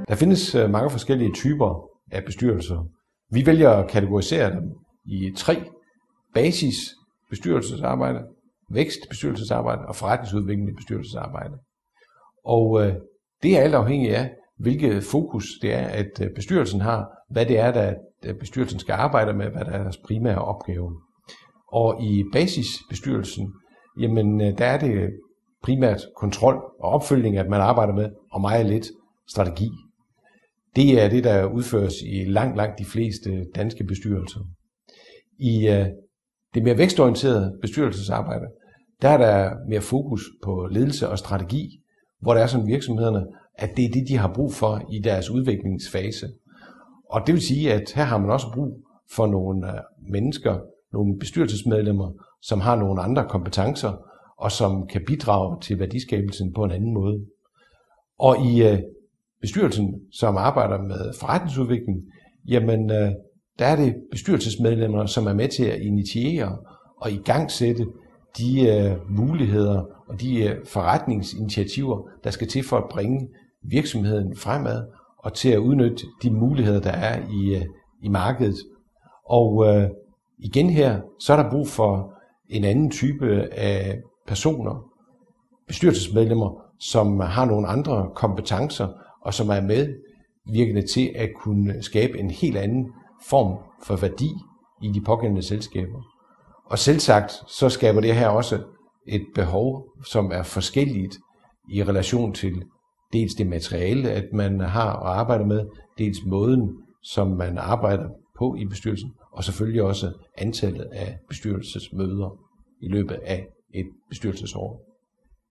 Der findes mange forskellige typer af bestyrelser. Vi vælger at kategorisere dem i 3: basisbestyrelsesarbejde, vækstbestyrelsesarbejde og forretningsudviklende bestyrelsesarbejde. Og det er alt afhængigt af, hvilket fokus det er, at bestyrelsen har, hvad det er, der bestyrelsen skal arbejde med, hvad der er deres primære opgave. Og i basisbestyrelsen, jamen der er det primært kontrol og opfølgning, at man arbejder med, og meget lidt strategi. Det er det, der udføres i langt de fleste danske bestyrelser. I det mere vækstorienterede bestyrelsesarbejde, der er der mere fokus på ledelse og strategi, hvor der er sådan virksomhederne, at det er det, de har brug for i deres udviklingsfase. Og det vil sige, at her har man også brug for nogle mennesker, nogle bestyrelsesmedlemmer, som har nogle andre kompetencer, og som kan bidrage til værdiskabelsen på en anden måde. Og i bestyrelsen, som arbejder med forretningsudvikling, jamen der er det bestyrelsesmedlemmer, som er med til at initiere og igangsætte de muligheder og de forretningsinitiativer, der skal til for at bringe virksomheden fremad og til at udnytte de muligheder, der er i markedet. Og igen her, så er der brug for en anden type af personer, bestyrelsesmedlemmer, som har nogle andre kompetencer og som er medvirkende til at kunne skabe en helt anden form for værdi i de pågældende selskaber. Og selvsagt, så skaber det her også et behov, som er forskelligt i relation til dels det materiale, at man har at arbejde med, dels måden, som man arbejder på i bestyrelsen, og selvfølgelig også antallet af bestyrelsesmøder i løbet af et bestyrelsesår.